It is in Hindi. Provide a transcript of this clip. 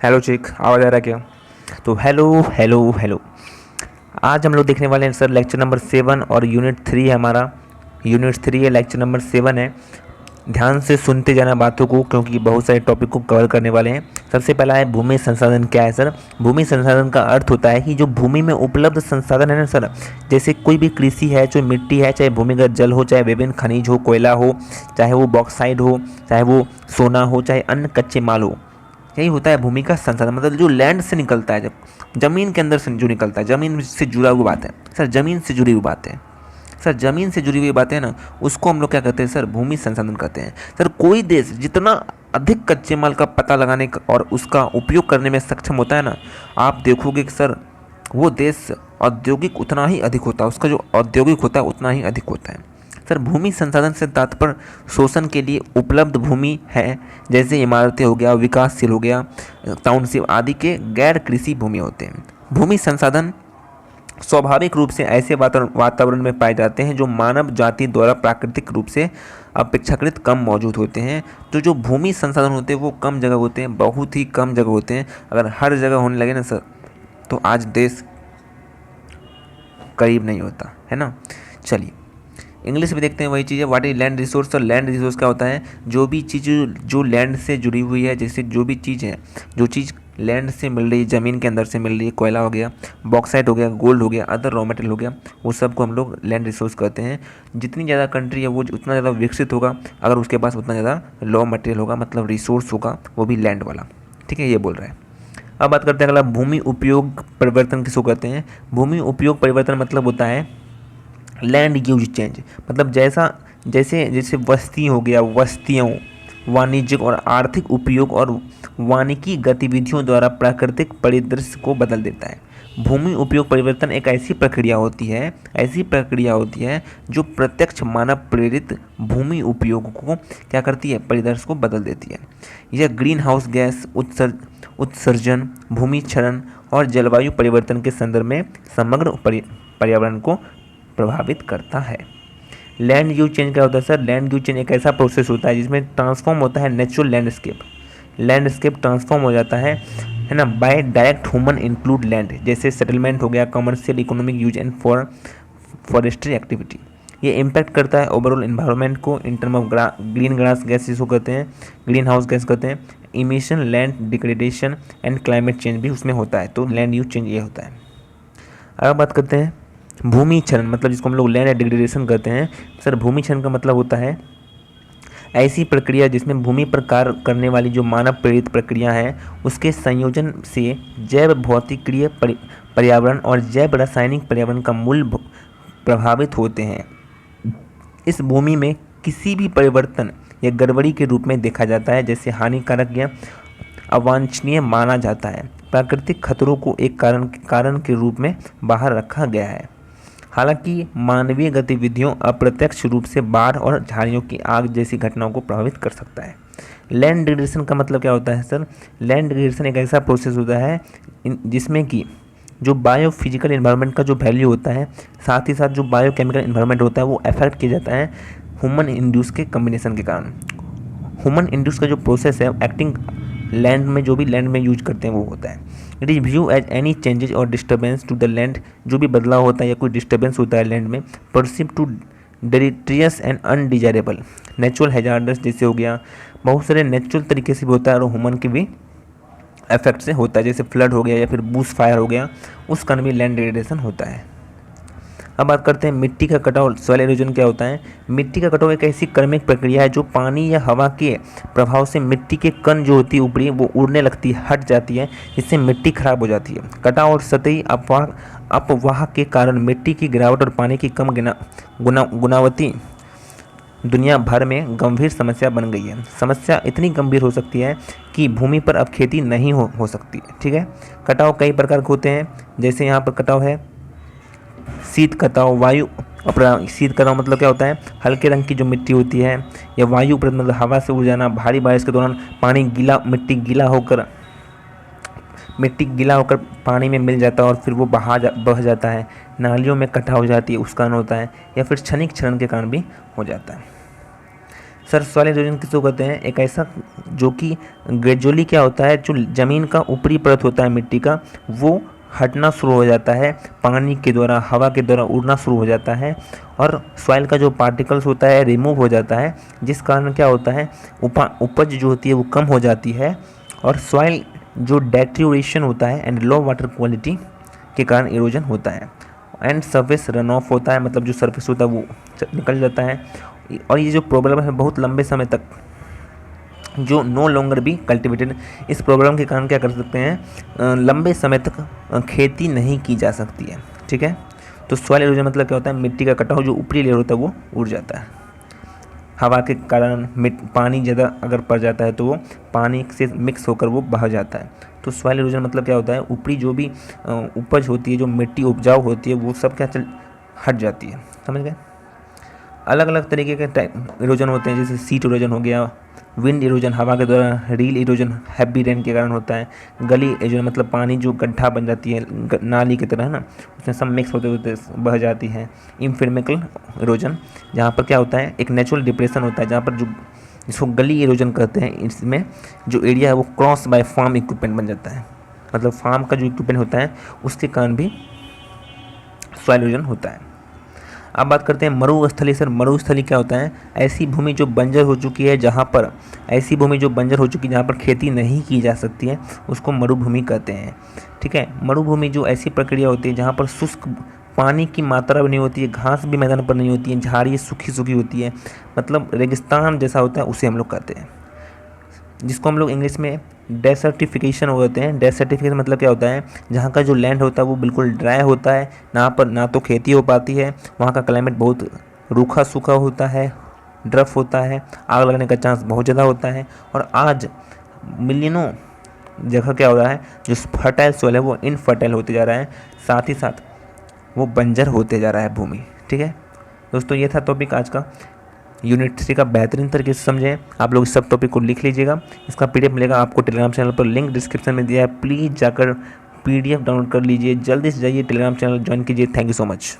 हेलो चिक, आवाज़ आ रहा है क्या? तो हेलो हेलो हेलो। आज हम लोग देखने वाले हैं सर लेक्चर नंबर 7 और यूनिट 3 है हमारा। यूनिट 3 है, लेक्चर नंबर 7 है। ध्यान से सुनते जाना बातों को, क्योंकि बहुत सारे टॉपिक को कवर करने वाले हैं। सबसे पहला है भूमि संसाधन क्या है सर। भूमि संसाधन का अर्थ होता है कि जो भूमि में उपलब्ध संसाधन है ना सर, जैसे कोई भी कृषि है, चाहे मिट्टी है, चाहे भूमिगत जल हो, चाहे विभिन्न खनिज हो, कोयला हो, चाहे वो बॉक्साइड हो, चाहे वो सोना हो, चाहे अन्य कच्चे माल हो। यही होता है भूमि का संसाधन। मतलब जो लैंड से निकलता है, जब ज़मीन के अंदर से जो निकलता है, ज़मीन से जुड़ा हुआ बात है सर, ज़मीन से जुड़ी हुई बात है सर, ज़मीन से जुड़ी हुई बातें ना, उसको हम लोग क्या कहते हैं सर, भूमि संसाधन कहते हैं सर। कोई देश जितना अधिक कच्चे माल का पता लगाने और उसका उपयोग करने में सक्षम होता है ना, आप देखोगे कि सर वो देश औद्योगिक उतना ही अधिक होता है, उसका जो औद्योगिक होता है उतना ही अधिक होता है सर। भूमि संसाधन से तात्पर्य शोषण के लिए उपलब्ध भूमि है, जैसे इमारतें हो गया, विकासशील हो गया, टाउनशिप आदि के गैर कृषि भूमि होते हैं। भूमि संसाधन स्वाभाविक रूप से ऐसे वातावरण में पाए जाते हैं जो मानव जाति द्वारा प्राकृतिक रूप से अपेक्षाकृत कम मौजूद होते हैं। तो जो भूमि संसाधन होते हैं वो कम जगह होते हैं, बहुत ही कम जगह होते हैं। अगर हर जगह होने लगे ना सर, तो आज देश करीब नहीं होता है ना। चलिए इंग्लिश में देखते हैं वही चीज़ है। What is land resource. और लैंड रिसोर्स क्या होता है, जो भी चीज़ जो लैंड से जुड़ी हुई है, जैसे जो भी चीज़ है, जो चीज़ लैंड से मिल रही है, ज़मीन के अंदर से मिल रही है, कोयला हो गया, बॉक्साइट हो गया, गोल्ड हो गया, अदर रॉ मटेरियल हो गया, वो सब को हम लोग लैंड रिसोर्स कहते हैं। जितनी ज़्यादा कंट्री है वो उतना ज़्यादा विकसित होगा अगर उसके पास उतना ज़्यादा रॉ मटेरियल होगा, मतलब रिसोर्स होगा, वो भी लैंड वाला। ठीक है, ये बोल रहा है। अब बात करते हैं अगला, भूमि उपयोग परिवर्तन किसको कहते हैं। भूमि उपयोग परिवर्तन मतलब होता है लैंड यूज चेंज। मतलब जैसे जैसे बस्ती हो गया, बस्तियों वाणिज्यिक और आर्थिक उपयोग और वानिकी गतिविधियों द्वारा प्राकृतिक परिदृश्य को बदल देता है। भूमि उपयोग परिवर्तन एक ऐसी प्रक्रिया होती है जो प्रत्यक्ष मानव प्रेरित भूमि उपयोग को क्या करती है, परिदृश्य को बदल देती है। यह ग्रीन हाउस गैस उत्सर्जन, भूमि क्षरण और जलवायु परिवर्तन के संदर्भ में समग्र पर्यावरण को प्रभावित करता है। लैंड यूज चेंज क्या होता है सर। लैंड यूज चेंज एक ऐसा प्रोसेस होता है जिसमें ट्रांसफॉर्म होता है नेचुरल लैंडस्केप ट्रांसफॉर्म हो जाता है ना, by direct human include land, जैसे सेटलमेंट हो गया, commercial economic use and forestry activity. ये इम्पैक्ट करता है ओवरऑल एनवायरनमेंट को in term of green grass gas जिसको कहते हैं, ग्रीन हाउस गैस कहते हैं, emission, land degradation and climate change भी उसमें होता है। तो लैंड यूज चेंज ये होता है। अब बात करते हैं भूमि क्षरण, मतलब जिसको हम लोग लैंड डिग्रेडेशन कहते हैं सर। भूमि क्षरण का मतलब होता है ऐसी प्रक्रिया जिसमें भूमि पर कार्य करने वाली जो मानव प्रेरित प्रक्रिया है उसके संयोजन से जैव भौतिकीय पर्यावरण और जैव रासायनिक पर्यावरण का मूल प्रभावित होते हैं। इस भूमि में किसी भी परिवर्तन या गड़बड़ी के रूप में देखा जाता है, जैसे हानिकारक या अवांछनीय माना जाता है। प्राकृतिक खतरों को एक कारण के रूप में बाहर रखा गया है। हालांकि मानवीय गतिविधियों अप्रत्यक्ष रूप से बाढ़ और झाड़ियों की आग जैसी घटनाओं को प्रभावित कर सकता है। लैंड डिग्रेडेशन का मतलब क्या होता है सर। लैंड डिग्रेडेशन एक ऐसा प्रोसेस होता है जिसमें कि जो बायोफिजिकल इन्वायरमेंट का जो वैल्यू होता है, साथ ही साथ जो बायोकेमिकल इन्वायरमेंट होता है, वो अफेक्ट किया जाता है ह्यूमन इंड्यूस के कम्बिनेशन के कारण। ह्यूमन इंड्यूस का जो प्रोसेस है एक्टिंग लैंड में, जो भी लैंड में यूज करते हैं वो होता है। It is view as any changes और डिस्टर्बेंस टू द लैंड, जो भी बदलाव होता है या कोई डिस्टर्बेंस होता है लैंड में, perceive to deleterious and undesirable, natural hazards जैसे हो गया, बहुत सारे नेचुरल तरीके से भी होता है और ह्यूमन के भी इफेक्ट से होता है, जैसे फ्लड हो गया या फिर बूश फायर हो गया, उस कारण भी लैंड डिग्रेडेशन होता है। अब बात करते हैं मिट्टी का कटाव, सॉइल इरोजन क्या होता है। मिट्टी का कटाव एक ऐसी क्रमिक प्रक्रिया है जो पानी या हवा के प्रभाव से मिट्टी के कण जो होती है ऊपरी, वो उड़ने लगती है, हट जाती है, जिससे मिट्टी खराब हो जाती है। कटाव और सतही अपवाह के कारण मिट्टी की गिरावट और पानी की कम गुणवत्ता दुनिया भर में गंभीर समस्या बन गई है। समस्या इतनी गंभीर हो सकती है कि भूमि पर अब खेती नहीं हो सकती। ठीक है, कटाव कई प्रकार के होते हैं, जैसे यहाँ पर कटाव है शीत कटाव, वायु अपराग। शीत कटाव मतलब क्या होता है, हल्के रंग की जो मिट्टी होती है, या वायु अपराग मतलब हवा से उड़ जाना, भारी बारिश के दौरान मिट्टी गीला होकर पानी में मिल जाता है और फिर वो बह जाता है, नालियों में इकट्ठा हो जाती है, उस कारण होता है, या फिर क्षणिक क्षरण के कारण भी हो जाता है। सर सॉइल इरोजन किसको कहते हैं? एक ऐसा जो कि ग्रेजुअली क्या होता है, जो ज़मीन का ऊपरी परत होता है मिट्टी का, वो हटना शुरू हो जाता है, पानी के द्वारा, हवा के द्वारा उड़ना शुरू हो जाता है, और सॉइल का जो पार्टिकल्स होता है रिमूव हो जाता है, जिस कारण क्या होता है, उपज जो होती है वो कम हो जाती है, और सॉइल जो डेट्रियोरेशन होता है एंड लो वाटर क्वालिटी के कारण इरोजन होता है, एंड सरफेस रन ऑफ होता है, मतलब जो सरफेस होता है वो निकल जाता है। और ये जो प्रॉब्लम है बहुत लंबे समय तक जो नो लॉन्गर भी कल्टिवेटेड, इस प्रॉब्लम के कारण क्या कर सकते हैं, लंबे समय तक खेती नहीं की जा सकती है। ठीक है, तो सॉइल इरोजन मतलब क्या होता है, मिट्टी का कटाव, जो ऊपरी लेयर होता है वो उड़ जाता है, हवा के कारण पानी ज़्यादा अगर पड़ जाता है तो वो पानी से मिक्स होकर वो बह जाता है। तो सॉइल इरोजन मतलब क्या होता है, ऊपरी जो भी उपज होती है, जो मिट्टी उपजाऊ होती है, वो सब क्या हट जाती है। समझ गए? अलग अलग तरीके के इरोजन होते हैं, जैसे सीट इरोजन हो गया, विंड इरोजन हवा के द्वारा, रील इरोजन हैवी रेन के कारण होता है, गली इरोजन मतलब पानी जो गड्ढा बन जाती है नाली की तरह ना, उसमें सब मिक्स होते होते बह जाती है। इम्फिर्मिकल इरोजन, जहाँ पर क्या होता है, एक नेचुरल डिप्रेशन होता है, जहाँ पर जो इसको गली इरोजन कहते हैं, इसमें जो एरिया है वो क्रॉस बाय फार्म इक्विपमेंट बन जाता है, मतलब फार्म का जो इक्विपमेंट होता है उसके कारण भी सॉइल इरोजन होता है। अब बात करते हैं मरुस्थली। सर मरुस्थली क्या होता है, ऐसी भूमि जो बंजर हो चुकी है, जहाँ पर ऐसी भूमि जो बंजर हो चुकी है, जहाँ पर खेती नहीं की जा सकती है, उसको मरुभूमि कहते हैं। ठीक है, मरुभूमि जो ऐसी प्रक्रिया होती है जहाँ पर शुष्क पानी की मात्रा भी नहीं होती है, घास भी मैदान पर नहीं होती है, झाड़ियाँ सूखी सूखी होती है, मतलब रेगिस्तान जैसा होता है, उसे हम लोग कहते हैं, जिसको हम लोग इंग्लिश में डेसर्टिफिकेशन होते हैं। डेसर्टिफिकेशन मतलब क्या होता है, जहाँ का जो लैंड होता है वो बिल्कुल ड्राई होता है, ना तो खेती हो पाती है, वहाँ का क्लाइमेट बहुत रूखा सूखा होता है, ड्रफ होता है, आग लगने का चांस बहुत ज़्यादा होता है। और आज मिलियनों जगह क्या हो रहा है, जो फर्टाइल सोइल है वो इनफर्टाइल होते जा रहा है, साथ ही साथ वो बंजर होते जा रहा है भूमि। ठीक है दोस्तों, ये था टॉपिक आज का। यूनिट 3 का बेहतरीन तरीके से समझें। आप लोग इस सब टॉपिक को लिख लीजिएगा, इसका पीडीएफ मिलेगा आपको टेलीग्राम चैनल पर, लिंक डिस्क्रिप्शन में दिया है, प्लीज़ जाकर पीडीएफ डाउनलोड कर लीजिए। जल्दी से जाइए टेलीग्राम चैनल ज्वाइन कीजिए। Thank you so much.